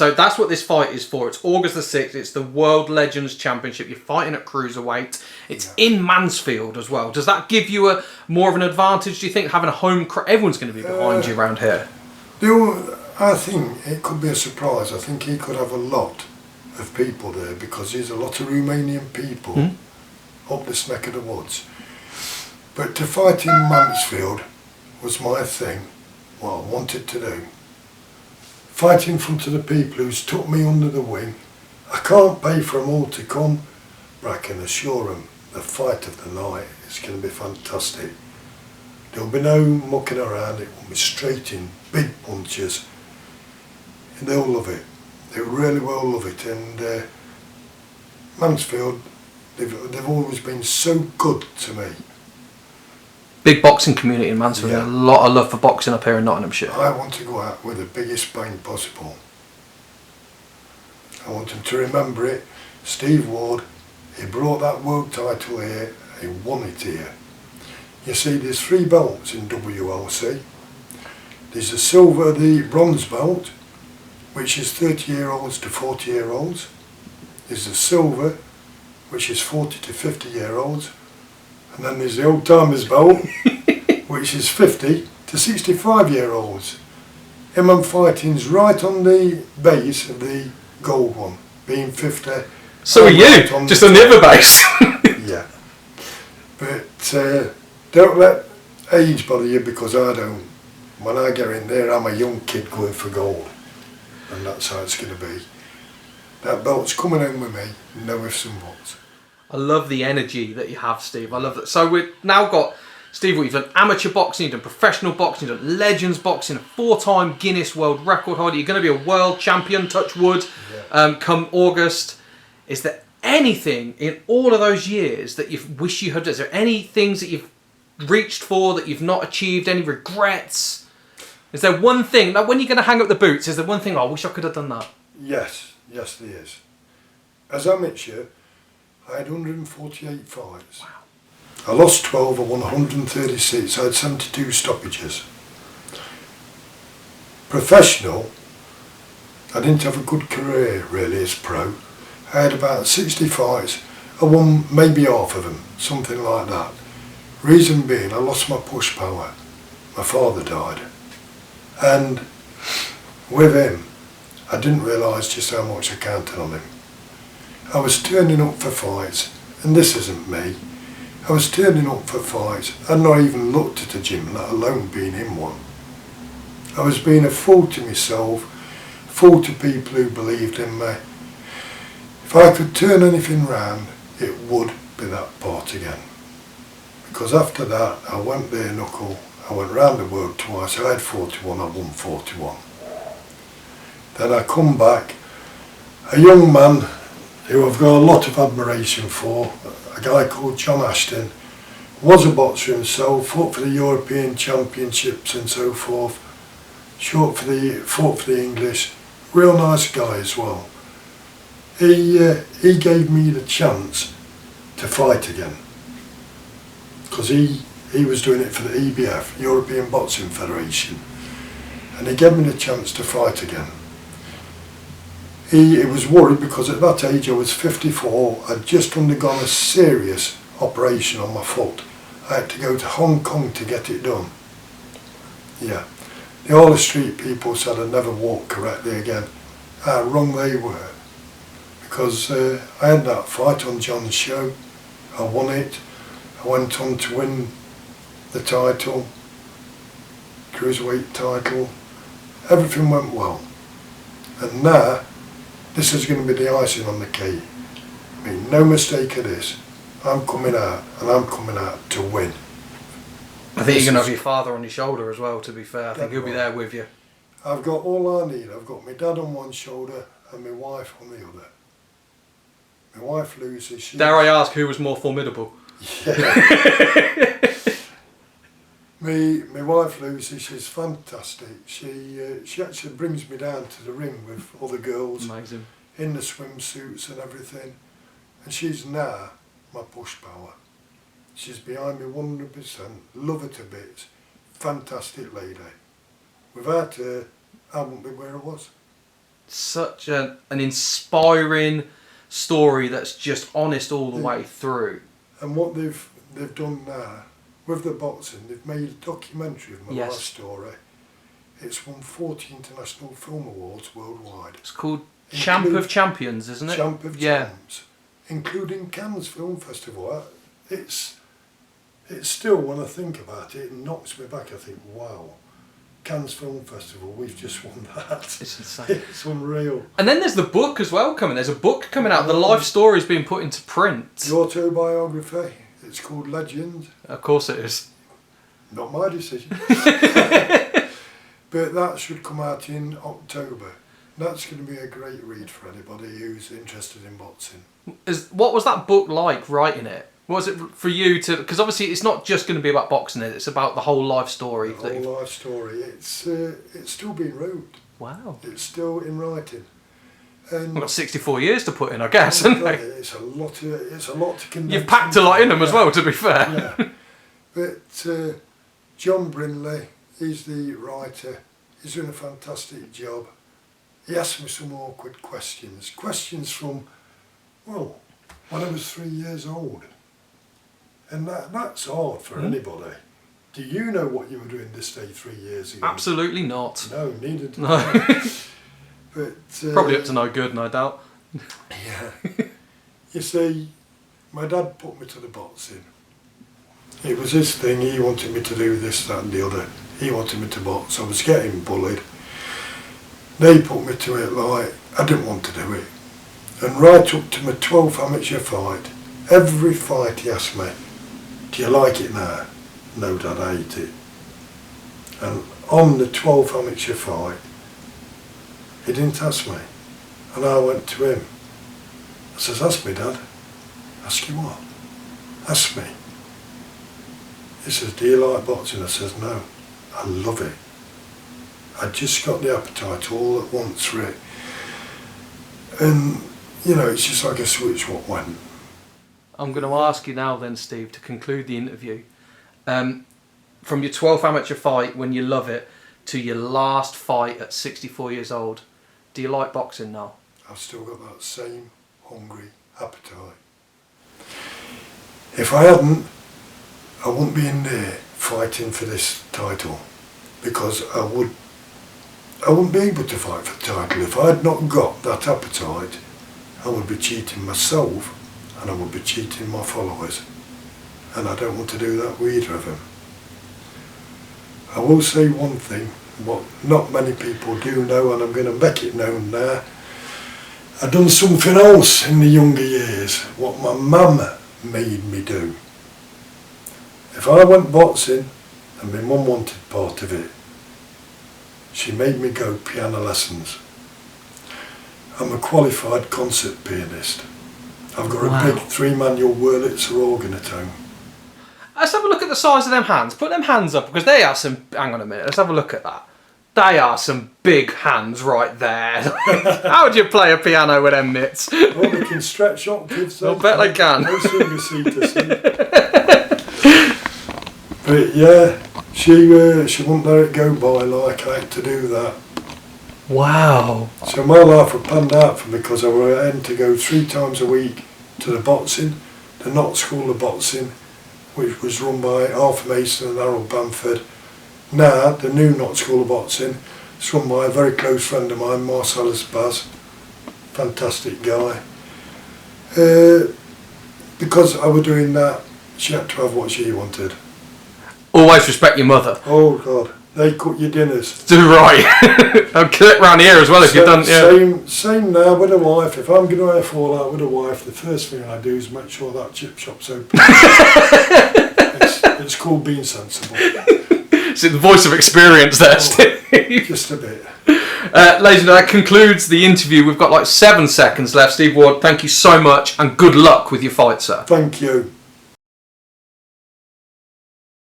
So that's what this fight is for. It's August the 6th. It's the World Legends Championship. You're fighting at cruiserweight. It's in Mansfield as well. Does that give you a more of an advantage, do you think, having a home crowd? Everyone's going to be behind you around here. I think it could be a surprise. I think he could have a lot of people there because there's a lot of Romanian people up this neck of the woods. But to fight in Mansfield was my thing, what I wanted to do. Fight in front of the people who's took me under the wing. I can't pay for them all to come, but I can assure them the fight of the night is going to be fantastic. There'll be no mucking around, it will be straight in, big punches, and they'll love it. They really will love it. And Mansfield, they've always been so good to me. Big boxing community in Mansfield. A lot of love for boxing up here in Nottinghamshire. I want to go out with the biggest bang possible. I want them to remember it. Steve Ward, he brought that world title here, he won it here. You see, there's 3 belts in WLC. There's the silver, the bronze belt, which is 30-year-olds to 40-year-olds. There's the silver, which is 40 to 50-year-olds. And then there's the old timers belt, which is 50 to 65-year-olds. Him fighting's right on the base of the gold one, being 50. So are you, just on the other base. Yeah. But don't let age bother you, because I don't. When I get in there, I'm a young kid going for gold. And that's how it's going to be. That belt's coming in with me, no ifs and buts. I love the energy that you have, Steve. I love that. So we've now got, Steve, what you've done amateur boxing, you've done professional boxing, you've done legends boxing, a 4-time Guinness World Record holder. You're going to be a world champion, touch wood, come August. Is there anything in all of those years that you wish you had done? Is there any things that you've reached for that you've not achieved? Any regrets? Is there one thing, like when you're going to hang up the boots, is there one thing, I wish I could have done that? Yes, there is. As amateur, I had 148 fights. Wow. I lost 12, I won 136, I had 72 stoppages. Professional, I didn't have a good career really as pro. I had about 60 fights, I won maybe half of them, something like that. Reason being, I lost my push power. My father died. And with him, I didn't realise just how much I counted on him. I was turning up for fights, and this isn't me. I was turning up for fights, I'd not even looked at a gym, let alone being in one. I was being a fool to myself, fool to people who believed in me. If I could turn anything round, it would be that part again. Because after that, I went bare knuckle, I went round the world twice, I had 41, I won 41. Then I come back, a young man who I've got a lot of admiration for, a guy called John Ashton, was a boxer himself, fought for the European Championships and so forth, fought for the English, real nice guy as well. He gave me the chance to fight again, because he was doing it for the EBF, European Boxing Federation, and he gave me the chance to fight again. He was worried because at that age I was 54, I'd just undergone a serious operation on my foot. I had to go to Hong Kong to get it done. Yeah, the Harley Street people said I'd never walk correctly again. How wrong they were. Because I had that fight on John's show, I won it, I went on to win the title, cruiserweight title, everything went well. And now, this is going to be the icing on the cake. I mean, no mistake of this. I'm coming out, and I'm coming out to win. I think you're going to have your father on your shoulder as well, to be fair. I think he'll be there with you. I've got all I need. I've got my dad on one shoulder and my wife on the other. My wife Lucy, dare I ask who was more formidable? Yeah. My wife Lucy, she's fantastic. She actually brings me down to the ring with other girls. Amazing. In the swimsuits and everything. And she's now my push power. She's behind me 100%. Love her to bits. Fantastic lady. Without her, I wouldn't be where I was. such an inspiring story that's just honest all the way through. And what they've done now with the boxing, they've made a documentary of my life story. It's won 40 international film awards worldwide. It's called Champ of Champions, isn't it? Champ of Champs, including Cannes Film Festival. It's still, when I think about it, it knocks me back. I think, wow, Cannes Film Festival, we've just won that. It's insane. It's unreal. And then there's the book as well coming. There's a book coming out. The life story's being put into print. The autobiography. It's called Legend. Of course it is. Not my decision. But that should come out in October. That's going to be a great read for anybody who's interested in boxing. What was that book like writing it? What was it for you to... Because obviously it's not just going to be about boxing, it's about the whole life story. The whole life story. It's still being wrote. Wow. It's still in writing. And I've got 64 years to put in, I guess, haven't I? It's a lot to condense. You've packed a lot in them as well, to be fair. Yeah. But John Brindley, he's the writer. He's doing a fantastic job. He asked me some awkward questions. Questions from, well, when I was 3 years old. And that's hard for anybody. Do you know what you were doing this day 3 years ago? Absolutely not. No, neither did I. But, probably up to no good, no doubt. Yeah. You see, my dad put me to the boxing. It was his thing. He wanted me to do this, that and the other. He wanted me to box. I was getting bullied. They put me to it like I didn't want to do it. And right up to my 12th amateur fight, every fight he asked me, do you like it now? No, Dad, I hate it. And on the 12th amateur fight, he didn't ask me. And I went to him. I says, ask me, Dad. Ask you what? Ask me. He says, do you like boxing? I says, no. I love it. I just got the appetite all at once for it. And, you know, it's just like a switch what went. I'm going to ask you now then, Steve, to conclude the interview. From your 12th amateur fight, when you love it, to your last fight at 64 years old, do you like boxing now? I've still got that same hungry appetite. If I hadn't, I wouldn't be in there fighting for this title, because I wouldn't be able to fight for the title. If I had not got that appetite, I would be cheating myself and I would be cheating my followers. And I don't want to do that with either of them. I will say one thing, what not many people do know, and I'm going to make it known now. I've done something else in the younger years, what my mum made me do. If I went boxing, and my mum wanted part of it, she made me go piano lessons. I'm a qualified concert pianist. I've got a big 3-manual Wurlitzer organ at home. Let's have a look at the size of them hands. Put them hands up, because they are some... Hang on a minute, let's have a look at that. They are some big hands right there. How would you play a piano with them mitts? Well, they can stretch octaves. I bet they can. No singer seat to sing. But yeah, she wouldn't let it go by like I had to do that. Wow. So my life had panned out for me because I were having to go 3 times a week to the boxing, the Knott School of Boxing, which was run by Arthur Mason and Harold Bamford. Now, the new Knott School of Boxing, it's run by a very close friend of mine, Marcellus Baz, fantastic guy. Because I was doing that, she had to have what she wanted. Always respect your mother. Oh God, they cook your dinners. Do right. I'll kill it round here as well if you've done. Yeah. Same now with a wife. If I'm going to have a fallout with a wife, the first thing I do is make sure that chip shop's open. it's called being sensible. See the voice of experience there, Steve. Just a bit. Ladies and gentlemen, that concludes the interview. We've got like 7 seconds left. Steve Ward, thank you so much and good luck with your fight, sir. Thank you.